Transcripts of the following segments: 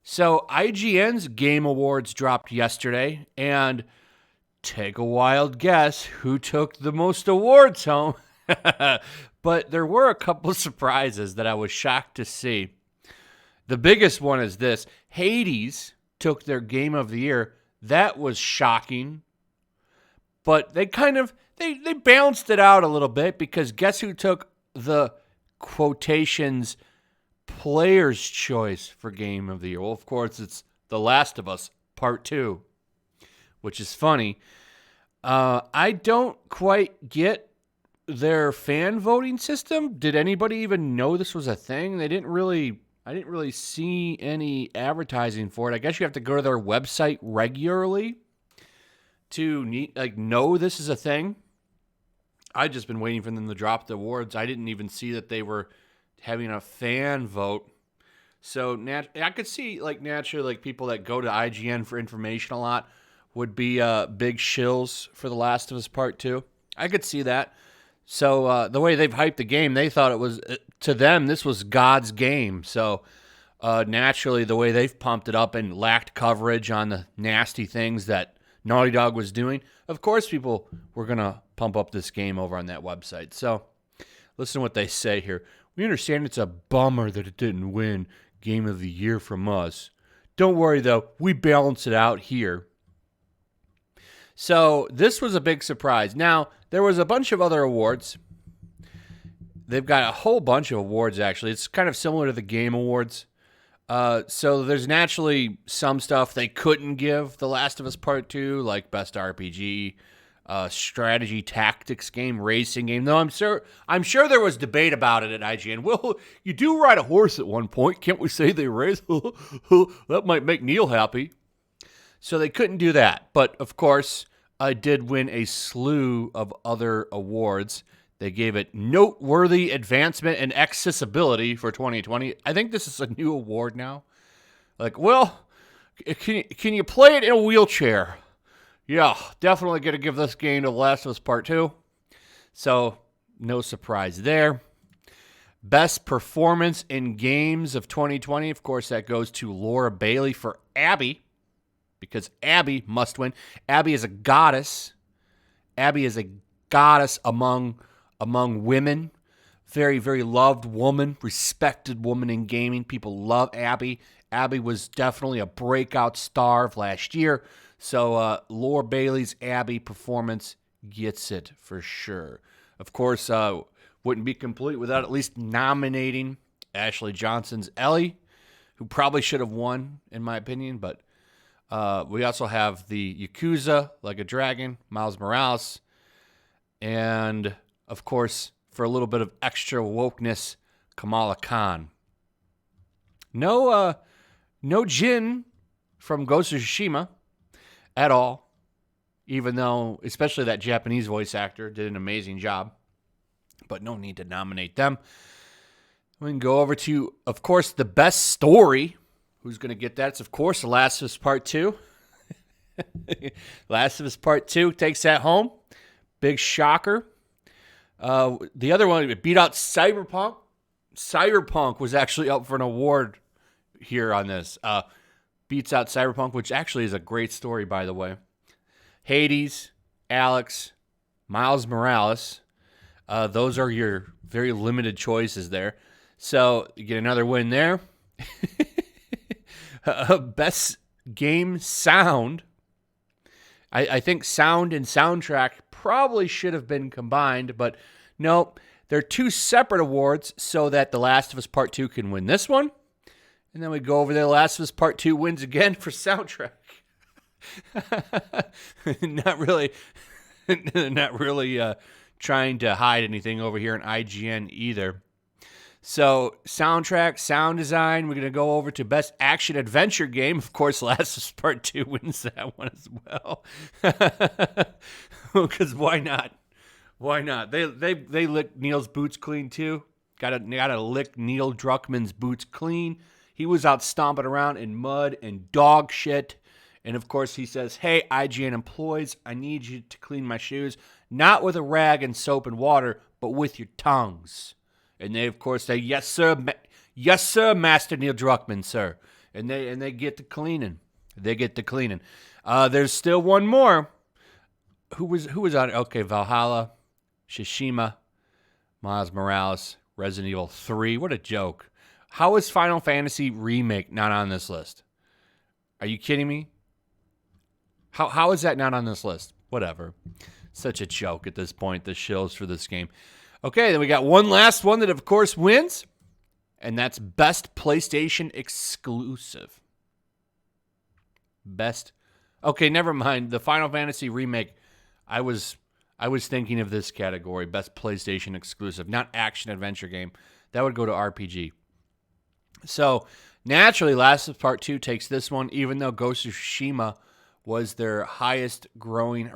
So IGN's Game Awards dropped yesterday, and take a wild guess who took the most awards home. But there were a couple of surprises that I was shocked to see. The biggest one is this: Hades took their Game of the Year. That was shocking. But they kind of they balanced it out a little bit, because guess who took the quotations player's choice for Game of the Year? Well, of course, it's The Last of Us Part 2, which is funny. I don't quite get their fan voting system. Did anybody even know this was a thing? I didn't really see any advertising for it. I guess you have to go to their website regularly to know this is a thing. I've just been waiting for them to drop the awards. I didn't even see that they were having a fan vote. So I could see, naturally, people that go to IGN for information a lot would be big shills for The Last of Us Part 2. I could see that. So the way they've hyped the game, they thought it was, to them, this was God's game. So naturally, the way they've pumped it up and lacked coverage on the nasty things that Naughty Dog was doing, of course people were going to pump up this game over on that website. So listen to what they say here. We understand it's a bummer that it didn't win Game of the Year from us. Don't worry, though. We balance it out here. So this was a big surprise. Now, there was a bunch of other awards. They've got a whole bunch of awards, actually. It's kind of similar to the Game Awards. So there's naturally some stuff they couldn't give The Last of Us Part 2, like Best RPG, strategy tactics game, racing game. Though I'm sure there was debate about it at IGN. Well, you do ride a horse at one point. Can't we say they race? That might make Neil happy. So they couldn't do that. But, of course, I did win a slew of other awards. They gave it Noteworthy Advancement in Accessibility for 2020. I think this is a new award now. Can you play it in a wheelchair? Yeah, definitely going to give this game to The Last of Us Part 2. So, no surprise there. Best Performance in Games of 2020. Of course, that goes to Laura Bailey for Abby, because Abby must win. Abby is a goddess. Abby is a goddess among women. Very, very loved woman, respected woman in gaming. People love Abby. Abby was definitely a breakout star of last year. So Laura Bailey's Abby performance gets it for sure. Of course, wouldn't be complete without at least nominating Ashley Johnson's Ellie, who probably should have won, in my opinion. But we also have the Yakuza, Like a Dragon, Miles Morales, and, of course, for a little bit of extra wokeness, Kamala Khan. No Jin from Ghost of Tsushima at all, even though, especially that Japanese voice actor did an amazing job. But no need to nominate them. We can go over to, of course, the best story. Who's going to get that? It's, of course, The Last of Us Part 2. Last of Us Part 2 takes that home. Big shocker. The other one, it beat out Cyberpunk. Cyberpunk was actually up for an award here on this. Beats out Cyberpunk, which actually is a great story, by the way. Hades, Alex, Miles Morales. Those are your very limited choices there. So you get another win there. Best game sound. I think sound and soundtrack probably should have been combined, but no, they're two separate awards so that The Last of Us Part 2 can win this one. And then we go over there, The Last of Us Part 2 wins again for soundtrack. Not really trying to hide anything over here in IGN either. So, soundtrack, sound design, we're going to go over to Best Action Adventure Game. Of course, Last of Us Part 2 wins that one as well. Because why not? Why not? They licked Neil's boots clean too. Gotta lick Neil Druckmann's boots clean. He was out stomping around in mud and dog shit. And of course he says, hey, IGN employees, I need you to clean my shoes. Not with a rag and soap and water, but with your tongues. And they, of course, say, yes, sir, Master Neil Druckmann, sir. and they get the cleaning. They get the cleaning. There's still one more. Who was on it? Okay, Valhalla, Tsushima, Miles Morales, Resident Evil 3. What a joke. How is Final Fantasy Remake not on this list? Are you kidding me? How is that not on this list? Whatever. Such a joke at this point, the shills for this game. Okay, then we got one last one that, of course, wins, and that's Best PlayStation Exclusive. Best. Okay, never mind. The Final Fantasy Remake, I was thinking of this category, Best PlayStation Exclusive, not action-adventure game. That would go to RPG. So, naturally, Last of Us Part 2 takes this one, even though Ghost of Tsushima was their highest growing,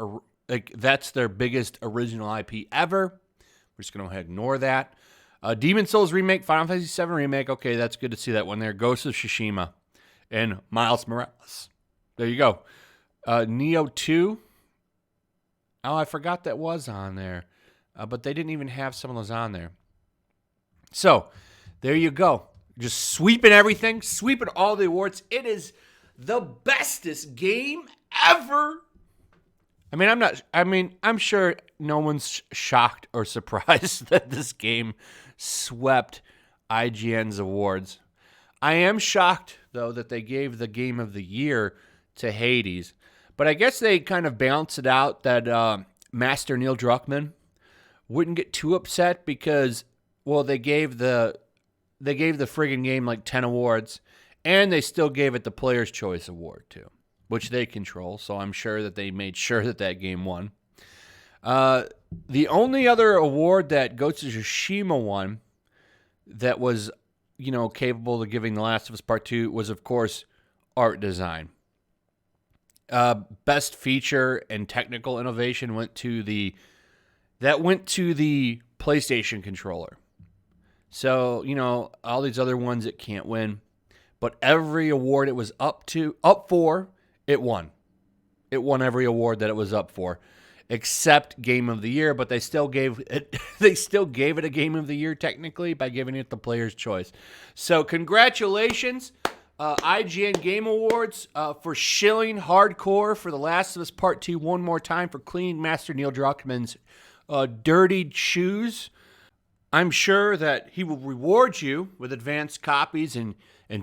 that's their biggest original IP ever. We're just going to ignore that. Demon Souls Remake, Final Fantasy VII Remake. Okay, that's good to see that one there. Ghost of Tsushima and Miles Morales. There you go. Neo 2. Oh, I forgot that was on there. But they didn't even have some of those on there. So, there you go. Just sweeping everything, sweeping all the awards. It is the bestest game ever. I'm sure no one's shocked or surprised that this game swept IGN's awards. I am shocked, though, that they gave the Game of the Year to Hades. But I guess they kind of balanced it out that Master Neil Druckmann wouldn't get too upset because, well, they gave the friggin' game like 10 awards, and they still gave it the Player's Choice Award, too, which they control, so I'm sure that they made sure that game won. The only other award that Ghost of Tsushima won that was, capable of giving The Last of Us Part 2 was, of course, art design. Best feature and technical innovation went to the PlayStation controller. So, all these other ones it can't win. But every award it was up for, it won. It won every award that it was up for, except Game of the Year. But they still gave it a Game of the Year technically by giving it the Player's Choice. So congratulations, IGN Game Awards, for shilling hardcore for The Last of Us Part 2 one more time, for cleaning Master Neil Druckmann's dirtied shoes. I'm sure that he will reward you with advanced copies and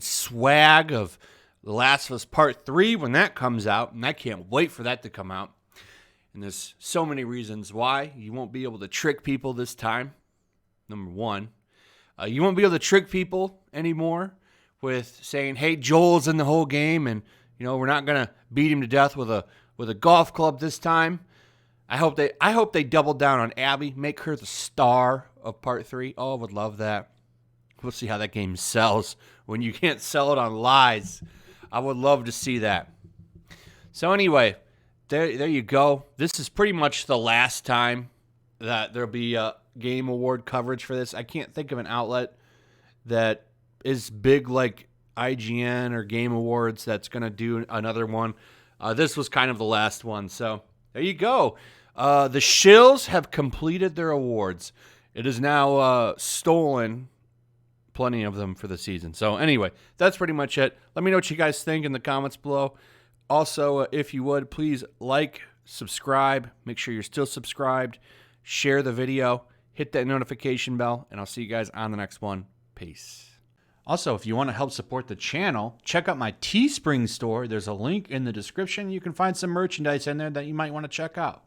swag of The Last of Us Part 3 when that comes out, and I can't wait for that to come out. And there's so many reasons why you won't be able to trick people this time. Number one, you won't be able to trick people anymore with saying, hey, Joel's in the whole game, and we're not going to beat him to death with a golf club this time. I hope they double down on Abby, make her the star of Part 3. Oh, I would love that. We'll see how that game sells when you can't sell it on lies. I would love to see that. So anyway, there you go. This is pretty much the last time that there'll be a Game Award coverage for this. I can't think of an outlet that is big like IGN or Game Awards that's going to do another one. This was kind of the last one. So there you go. The shills have completed their awards. It is now stolen plenty of them for the season. So anyway, that's pretty much it. Let me know what you guys think in the comments below. Also, if you would, please like, subscribe. Make sure you're still subscribed. Share the video. Hit that notification bell. And I'll see you guys on the next one. Peace. Also, if you want to help support the channel, check out my Teespring store. There's a link in the description. You can find some merchandise in there that you might want to check out.